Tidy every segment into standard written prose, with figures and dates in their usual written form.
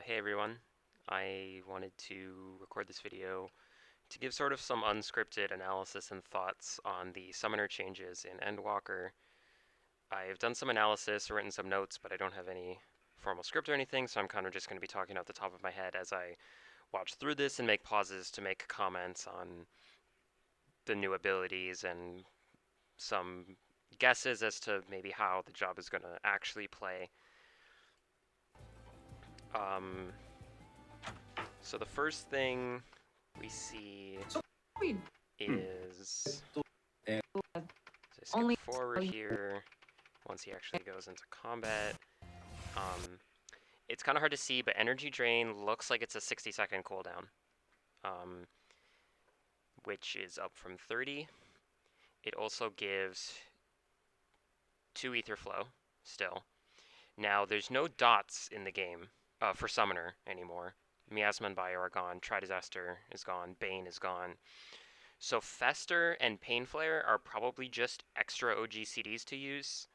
Hey everyone, I wanted to record this video to give sort of some unscripted analysis and thoughts on the summoner changes in Endwalker. I've done some analysis, written some notes, but I don't have any formal script or anything, so I'm kind of just going to be talking off the top of my head as I watch through this and make pauses to make comments on the new abilities and some guesses as to maybe how the job is going to actually play. So the first thing we see is, so I skip forward here once he actually goes into combat. It's kind of hard to see, but Energy Drain looks like it's a 60-second cooldown, which is up from 30. It also gives 2 Ether Flow still. Now, there's no dots in the game for Summoner anymore. Miasma and Bio are gone, Tri-Disaster is gone, Bane is gone. So Fester and Pain Flare are probably just extra OG CDs to use.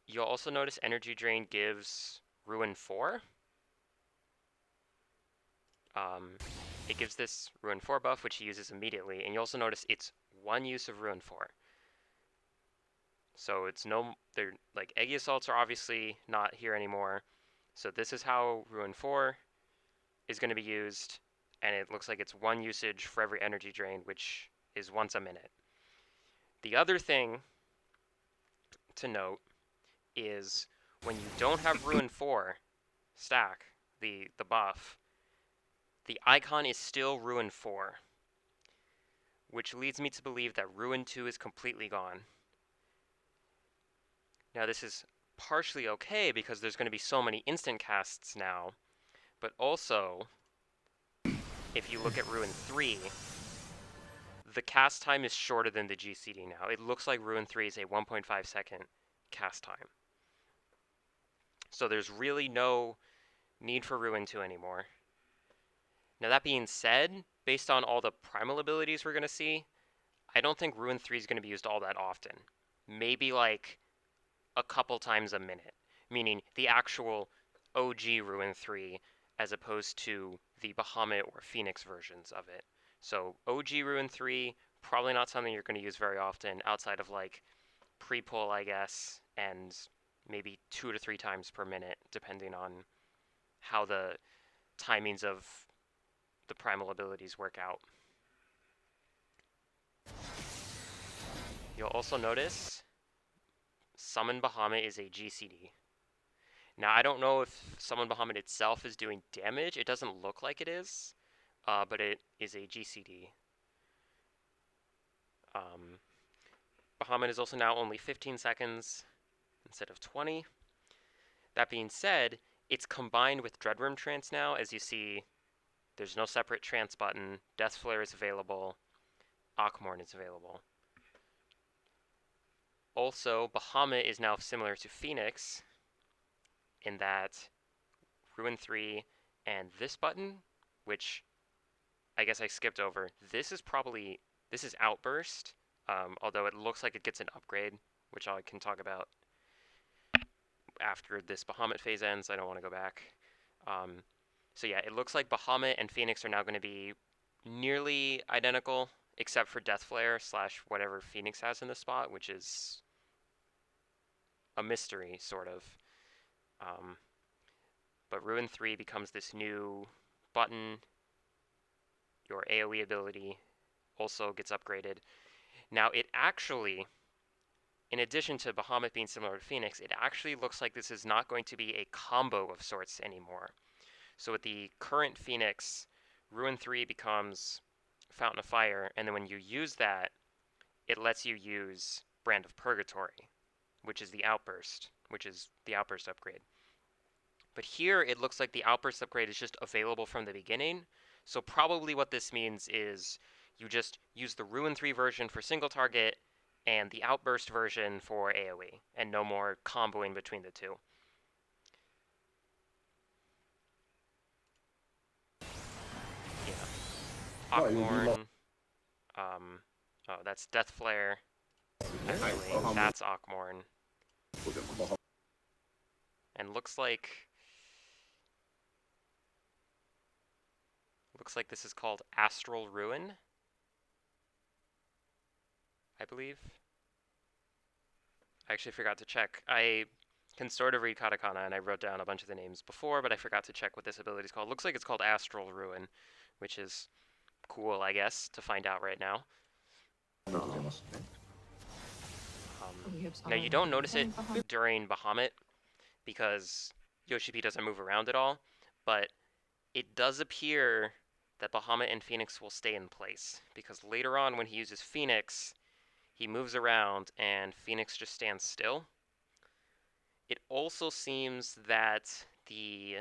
You'll also notice Energy Drain gives Ruin 4. It gives this Ruin 4 buff, which he uses immediately, and you also notice it's one use of Ruin 4. So it's like Eggy Assaults are obviously not here anymore. So this is how Ruin 4 is going to be used, and it looks like it's one usage for every Energy Drain, which is once a minute. The other thing to note is when you don't have Ruin 4 stack, the buff, the icon is still Ruin 4, which leads me to believe that Ruin 2 is completely gone. Now this is partially okay because there's going to be so many instant casts now, but also, if you look at Ruin 3, the cast time is shorter than the GCD now. It looks like Ruin 3 is a 1.5 second cast time. So there's really no need for Ruin 2 anymore. Now that being said, based on all the Primal abilities we're going to see, I don't think Ruin 3 is going to be used all that often. Maybe like a couple times a minute, meaning the actual OG Ruin 3 as opposed to the Bahamut or Phoenix versions of it. So OG Ruin 3, probably not something you're going to use very often outside of like pre-pull, I guess, and maybe 2 to 3 times per minute, depending on how the timings of the Primal abilities work out. You'll also notice Summon Bahamut is a GCD. Now, I don't know if Summon Bahamut itself is doing damage. It doesn't look like it is, but it is a GCD. Bahamut is also now only 15 seconds instead of 20. That being said, it's combined with Dreadworm Trance now. As you see, there's no separate trance button. Death Flare is available. Akmorn is available. Also, Bahamut is now similar to Phoenix in that Ruin 3 and this button, which I guess I skipped over, this is Outburst, although it looks like it gets an upgrade, which I can talk about after this Bahamut phase ends. I don't want to go back. So yeah, it looks like Bahamut and Phoenix are now going to be nearly identical, except for Death Flare / whatever Phoenix has in this spot, which is a mystery, sort of. But Ruin 3 becomes this new button. Your AoE ability also gets upgraded. Now, it actually, in addition to Bahamut being similar to Phoenix, it actually looks like this is not going to be a combo of sorts anymore. So with the current Phoenix, Ruin 3 becomes Fountain of Fire, and then when you use that, it lets you use Brand of Purgatory, which is the Outburst upgrade. But here, it looks like the Outburst upgrade is just available from the beginning. So probably what this means is you just use the Ruin 3 version for single target and the Outburst version for AoE, and no more comboing between the two. Yeah. Akmorn. Oh, that's Death Flare. Actually, that's Akmorn. And and looks like this is called Astral Ruin, I believe. I actually forgot to check. I can sort of read katakana, and I wrote down a bunch of the names before, but I forgot to check what this ability is called. Looks like it's called Astral Ruin, which is cool, I guess, to find out right now. Now, you don't notice it during Bahamut because Yoshi-P doesn't move around at all, but it does appear that Bahamut and Phoenix will stay in place, because later on when he uses Phoenix, he moves around and Phoenix just stands still. It also seems that the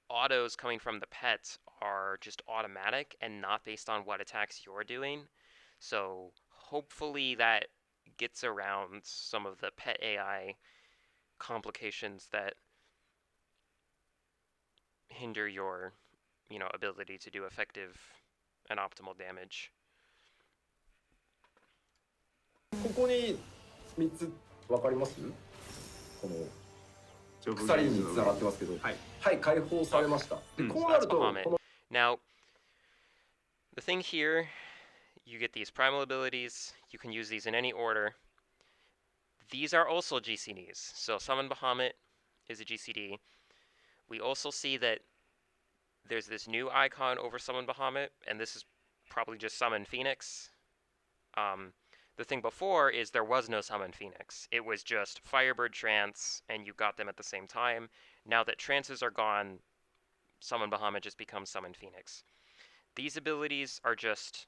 autos coming from the pets are just automatic and not based on what attacks you're doing. So hopefully that gets around some of the pet AI complications that hinder your, ability to do effective and optimal damage. ここに3つ分かります？この鎖に繋がってますけど、はい、解放されました。で、こうなると、Now, the thing here, you get these primal abilities. You can use these in any order. These are also GCDs. So Summon Bahamut is a GCD. We also see that there's this new icon over Summon Bahamut, and this is probably just Summon Phoenix. The thing before is there was no Summon Phoenix. It was just Firebird Trance, and you got them at the same time. Now that trances are gone, Summon Bahamut just becomes Summon Phoenix. These abilities are just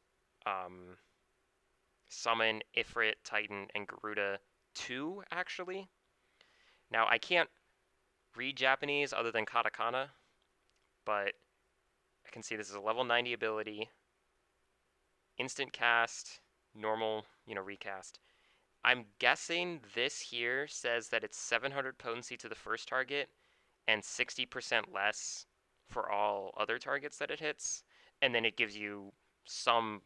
Summon, Ifrit, Titan, and Garuda 2, actually. Now, I can't read Japanese other than katakana, but I can see this is a level 90 ability. Instant cast, normal, recast. I'm guessing this here says that it's 700 potency to the first target and 60% less for all other targets that it hits, and then it gives you some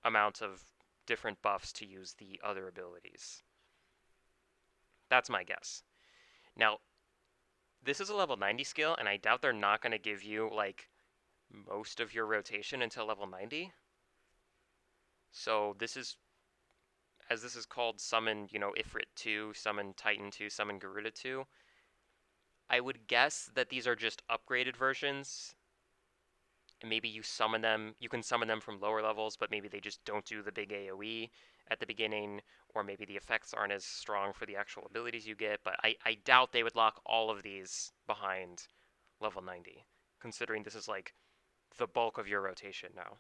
amount of different buffs to use the other abilities. That's my guess. Now, this is a level 90 skill, and I doubt they're not going to give you, most of your rotation until level 90. So this is, as this is called Summon, Ifrit 2, Summon Titan 2, Summon Garuda 2, I would guess that these are just upgraded versions. And maybe you can summon them from lower levels, but maybe they just don't do the big AoE at the beginning, or maybe the effects aren't as strong for the actual abilities you get, but I doubt they would lock all of these behind level 90, considering this is the bulk of your rotation now.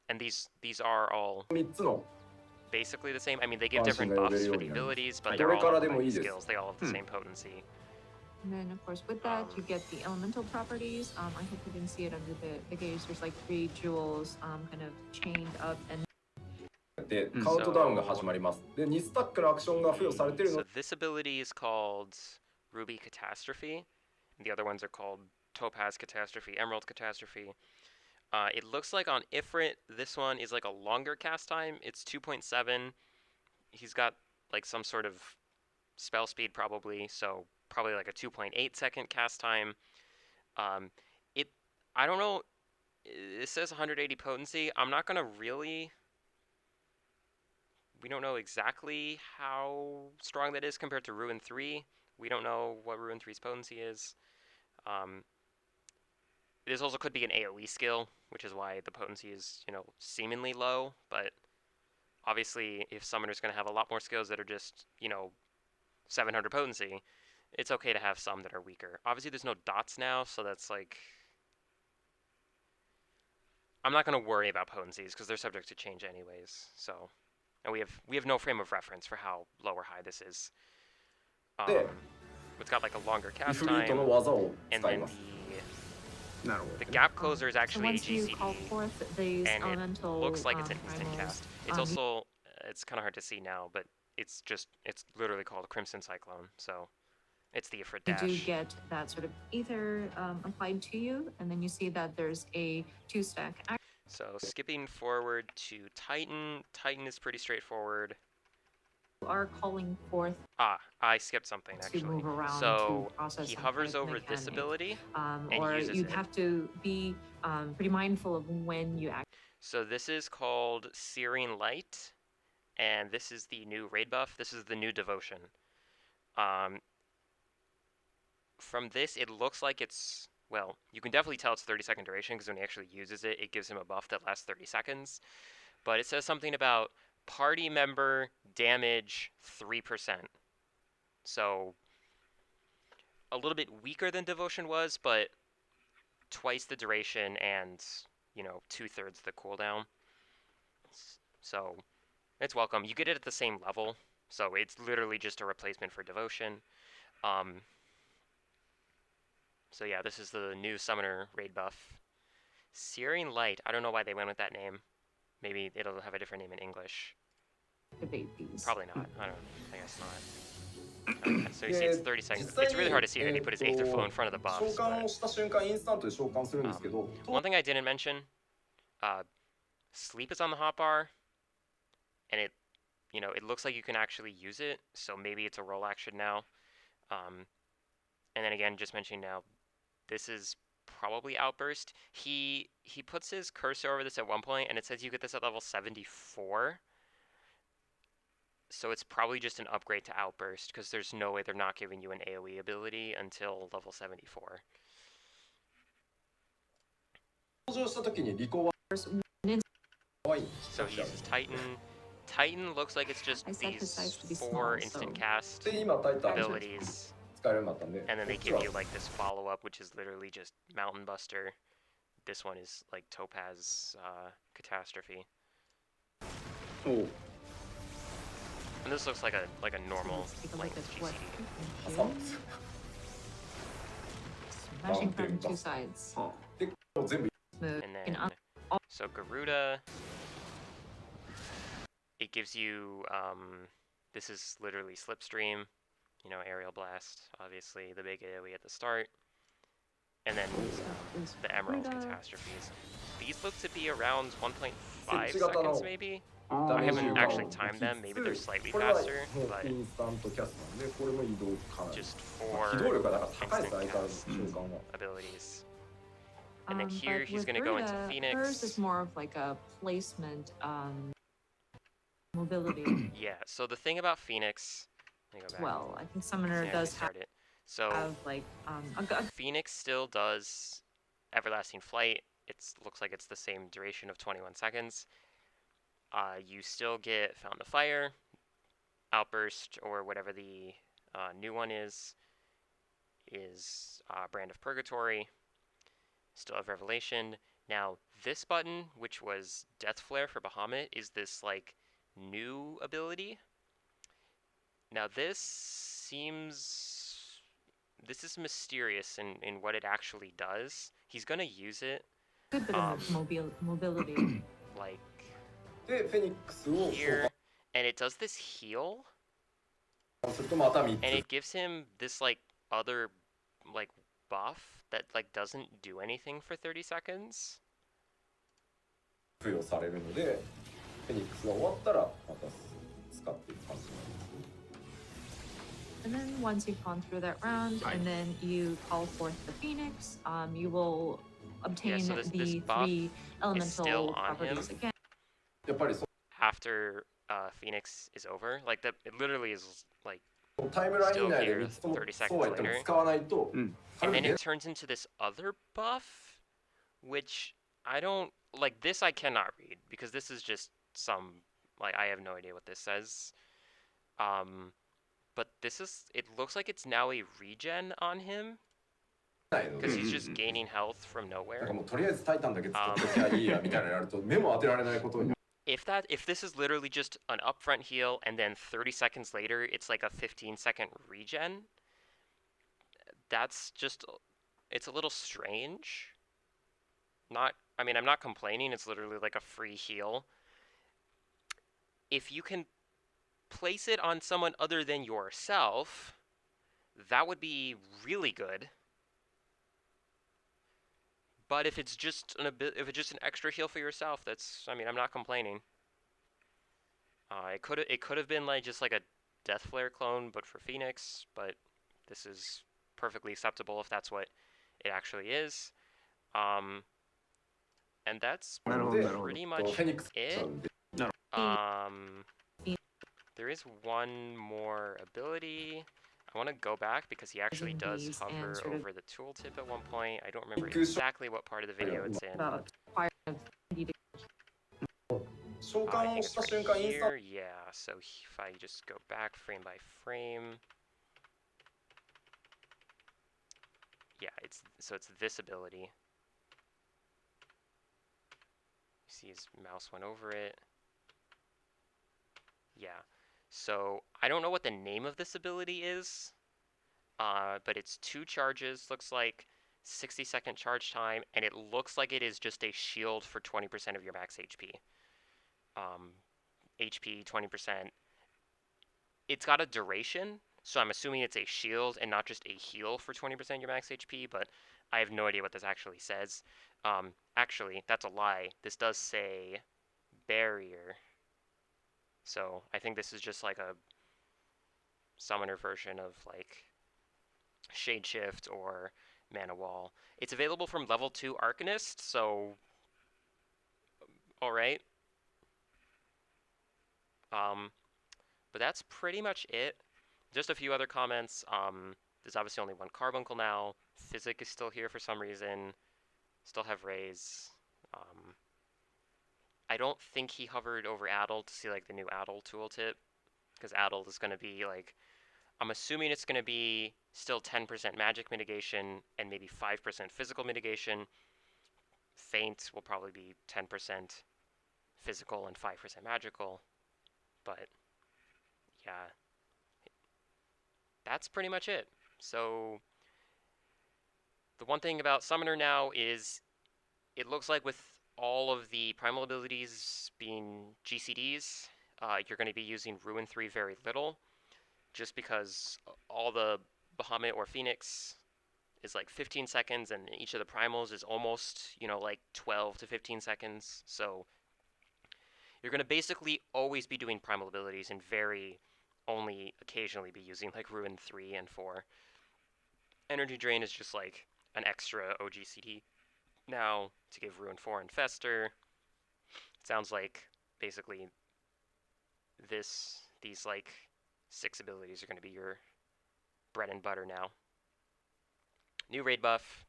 And these are all basically the same. I mean, they give different buffs for the abilities, but they're all level 90 skills. They all have the same potency. And then, of course, with that, you get the elemental properties. I hope you can see it under the gauge. There's 3 jewels kind of chained up and... So this ability is called Ruby Catastrophe, and the other ones are called Topaz Catastrophe, Emerald Catastrophe. It looks like on Ifrit, this one is a longer cast time. It's 2.7. He's got some sort of spell speed probably, so probably a 2.8 second cast time. I don't know, it says 180 potency. I'm not gonna really... We don't know exactly how strong that is compared to Ruin 3. We don't know what Ruin 3's potency is. This also could be an AoE skill, which is why the potency is, seemingly low, but obviously if Summoner's going to have a lot more skills that are just, 700 potency, it's okay to have some that are weaker. Obviously there's no dots now, so that's I'm not going to worry about potencies because they're subject to change anyways, so... And we have no frame of reference for how low or high this is. It's got a longer cast time, and then the gap closer is actually a GCD, and it looks like it's an instant cast. It's also, it's kind of hard to see now, but it's literally called Crimson Cyclone, so it's the Ifrit dash. You do get that sort of ether applied to you, and then you see that there's a 2-stack. So skipping forward to Titan. Titan is pretty straightforward. are calling forth I skipped something to actually. move around So to process he some hovers kind of over this mechanic. ability and Or uses you'd it. have to be pretty mindful of when you act. So this is called Searing Light, and this is the new raid buff. This is the new devotion. From this, it looks like it's, well, you can definitely tell it's 30-second duration because when he actually uses it, it gives him a buff that lasts 30 seconds. But it says something about party member damage 3%. So a little bit weaker than devotion was, but twice the duration and, 2/3 the cooldown. So it's welcome. You get it at the same level, so it's literally just a replacement for devotion. So yeah, this is the new summoner raid buff. Searing Light. I don't know why they went with that name. Maybe it'll have a different name in English. Debate these. Probably not. I guess not. Okay, so you see it's 30 seconds. It's really hard to see that he put his Aether Flow in front of the buffs. 召喚をした瞬間インスタントで召喚するんですけど、 One thing I didn't mention, sleep is on the hotbar, and it looks like you can actually use it, so maybe it's a roll action now. And then again, just mentioning now, this is probably Outburst. He puts his cursor over this at one point, and it says you get this at level 74. So it's probably just an upgrade to Outburst, because there's no way they're not giving you an AoE ability until level 74. 登場した時にリコは So he uses Titan. Titan looks like it's just these 4 instant cast で今タイタン abilities. 使えるようになったんで、 And then they give you like this follow-up, which is literally just Mountain Buster. This one is like Topaz Catastrophe. Oh. And this looks like a normal like GCD. 挟む Smashing from two sides. で全部 Smooth. And And then so Garuda, it gives you this is literally Slipstream, Aerial Blast, obviously the big AoE at the start. And then the Emerald Catastrophes. These look to be around 1.5 seconds maybe. I haven't actually timed them. Maybe they're slightly これは faster, もう but インスタントキャストなんで、これも移動かなり just 機動 for 力がだから高いです instant 相変わらず cast 瞬間は abilities. And then But here he's with going to go into Garuda, hers is Phoenix. more of like a placement mobility. Yeah, so the thing about Phoenix, let me go back. Well, I think Summoner Yeah, does restart it. So have like a Phoenix still does Everlasting Flight. It looks like it's the same duration of 21 seconds. You still get Fountain of Fire, Outburst, or whatever the new one is Brand of Purgatory. Still have Revelation. Now, this button, which was Death Flare for Bahamut, is this like new ability. Now this is mysterious in what it actually does. He's gonna use it good bit of mobility. like でフェニックスを召 here, and it does this heal, 喚するとまた3 and つ it gives him this like other like buff that like doesn't do anything for 30 seconds. 付与されるのでフェニックスが終わったらまた使っていく感じになります And then once you've gone through that round, and then you call forth the Phoenix, you will obtain so this the buff 3 still elemental on properties him. again. やっぱりそ After Phoenix is over, like it literally is like, のタイムライン内で3つとも 30 seconds そうは言っても later. 使わないと and 軽 then 減 it turns into this other buff, which I don't like. This I cannot read because this is just some like I have no idea what this says. But it looks like it's now a regen on him ないので because he's just gaining health from なん nowhere. かもうとりあえずタイタンだけ使っておきゃいいやみたいなのやると目も当てられないことになる If this is literally just an upfront heal and then 30 seconds later it's like a 15-second regen, that's just it's a little strange. I'm not complaining, it's literally like a free heal. If you can place it on someone other than yourself, that would be really good. But if it's just an extra heal for yourself, I'm not complaining. It could have been like just like a Death Flare clone, but for Phoenix. But this is perfectly acceptable if that's what it actually is. And that's pretty much フェニックス it. なんで There is one more ability. I want to go back because he actually does These and hover sort of- over the tooltip at one point. I don't remember Good shot. exactly what part of the video it's in. about fire of 3D 召 I 喚 think を it's した right 瞬間インスタン here. Yeah, so if I just go back frame by frame. Yeah, it's this ability. See his mouse went over it. Yeah. So I don't know what the name of this ability is, but it's 2 charges, looks like 60-second charge time, and it looks like it is just a shield for 20% of your max HP. HP 20%. It's got a duration, so I'm assuming it's a shield and not just a heal for 20% of your max HP, but I have no idea what this actually says. Actually, that's a lie. This does say barrier. So I think this is just like a summoner version of like Shade Shift or Mana Wall. It's available from level 2 Arcanist, so alright. But that's pretty much it. Just a few other comments. There's obviously only one Carbuncle now. Physic is still here for some reason. Still have Raise. I don't think he hovered over Addle to see like the new Addle tooltip, because Addle is going to be like, I'm assuming it's going to be still 10% magic mitigation and maybe 5% physical mitigation. Feint will probably be 10% physical and 5% magical. But yeah, that's pretty much it. So the one thing about Summoner now is it looks like with all of the Primal Abilities being GCDs, you're going to be using Ruin 3 very little, just because all the Bahamut or Phoenix is like 15 seconds, and each of the Primals is almost, like 12 to 15 seconds. So you're going to basically always be doing Primal Abilities and very only occasionally be using like Ruin 3 and 4. Energy Drain is just like an extra OGCD now to give Ruin 4 and Fester. It sounds like basically these like 6 abilities are going to be your bread and butter now. New raid buff,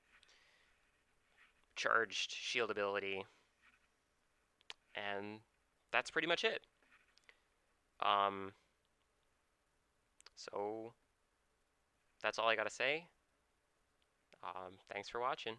charged shield ability, and that's pretty much it. So that's all I gotta say. Thanks for watching.